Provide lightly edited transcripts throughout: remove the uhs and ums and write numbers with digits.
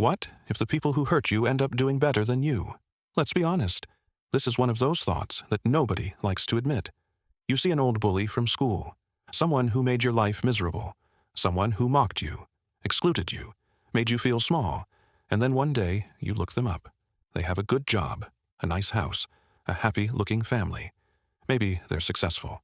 What if the people who hurt you end up doing better than you? Let's be honest. This is one of those thoughts that nobody likes to admit. You see an old bully from school, someone who made your life miserable, someone who mocked you, excluded you, made you feel small, and then one day you look them up. They have a good job, a nice house, a happy-looking family. Maybe they're successful.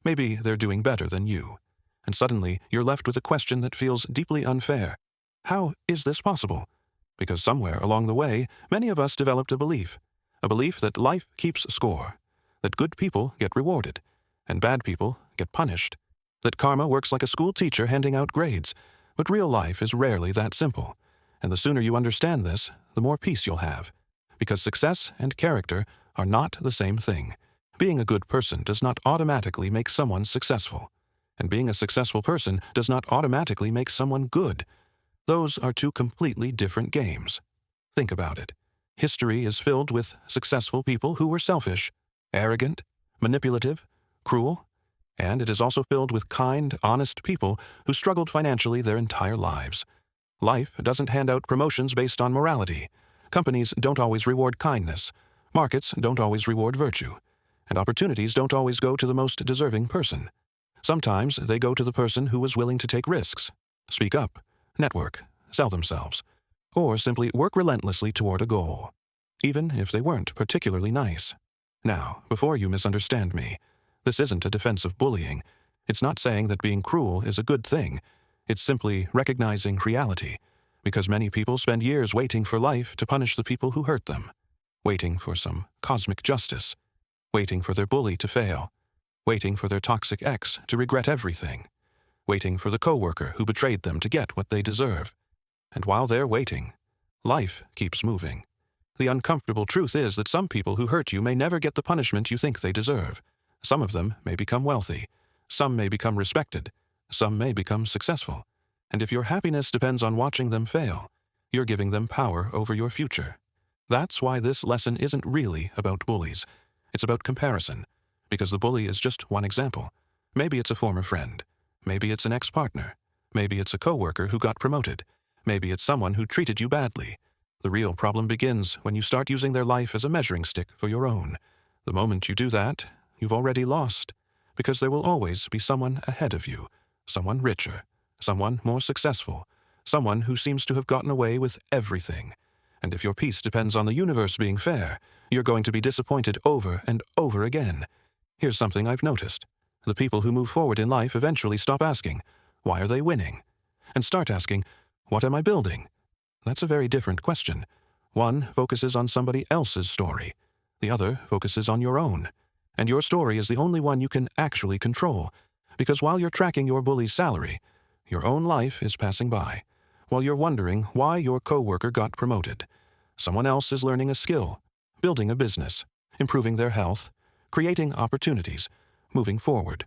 Maybe they're doing better than you. And suddenly you're left with a question that feels deeply unfair. How is this possible? Because somewhere along the way, many of us developed a belief that life keeps score, that good people get rewarded, and bad people get punished, that karma works like a school teacher handing out grades, but real life is rarely that simple. And the sooner you understand this, the more peace you'll have. Because success and character are not the same thing. Being a good person does not automatically make someone successful. And being a successful person does not automatically make someone good. Those are two completely different games. Think about it. History is filled with successful people who were selfish, arrogant, manipulative, cruel, and it is also filled with kind, honest people who struggled financially their entire lives. Life doesn't hand out promotions based on morality. Companies don't always reward kindness. Markets don't always reward virtue. And opportunities don't always go to the most deserving person. Sometimes they go to the person who was willing to take risks, speak up, network, sell themselves, or simply work relentlessly toward a goal, even if they weren't particularly nice. Now, before you misunderstand me, this isn't a defense of bullying. It's not saying that being cruel is a good thing. It's simply recognizing reality, because many people spend years waiting for life to punish the people who hurt them, waiting for some cosmic justice, waiting for their bully to fail, waiting for their toxic ex to regret everything, waiting for the coworker who betrayed them to get what they deserve. And while they're waiting, life keeps moving. The uncomfortable truth is that some people who hurt you may never get the punishment you think they deserve. Some of them may become wealthy. Some may become respected. Some may become successful. And if your happiness depends on watching them fail, you're giving them power over your future. That's why this lesson isn't really about bullies. It's about comparison. Because the bully is just one example. Maybe it's a former friend. Maybe it's an ex-partner. Maybe it's a coworker who got promoted. Maybe it's someone who treated you badly. The real problem begins when you start using their life as a measuring stick for your own. The moment you do that, you've already lost. Because there will always be someone ahead of you. Someone richer. Someone more successful. Someone who seems to have gotten away with everything. And if your peace depends on the universe being fair, you're going to be disappointed over and over again. Here's something I've noticed. The people who move forward in life eventually stop asking, why are they winning? And start asking, what am I building? That's a very different question. One focuses on somebody else's story. The other focuses on your own. And your story is the only one you can actually control. Because while you're tracking your bully's salary, your own life is passing by. While you're wondering why your coworker got promoted, someone else is learning a skill, building a business, improving their health, creating opportunities, moving forward.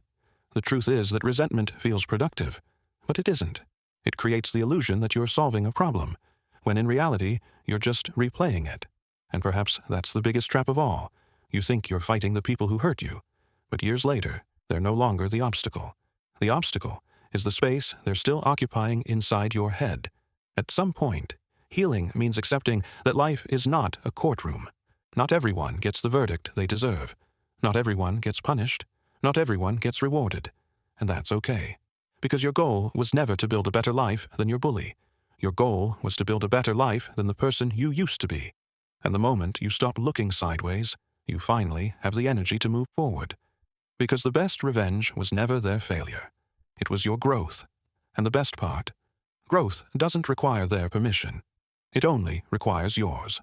The truth is that resentment feels productive, but it isn't. It creates the illusion that you're solving a problem, when in reality, you're just replaying it. And perhaps that's the biggest trap of all. You think you're fighting the people who hurt you, but years later, they're no longer the obstacle. The obstacle is the space they're still occupying inside your head. At some point, healing means accepting that life is not a courtroom. Not everyone gets the verdict they deserve. Not everyone gets punished. Not everyone gets rewarded. And that's okay. Because your goal was never to build a better life than your bully. Your goal was to build a better life than the person you used to be. And the moment you stop looking sideways, you finally have the energy to move forward. Because the best revenge was never their failure. It was your growth. And the best part, growth doesn't require their permission. It only requires yours.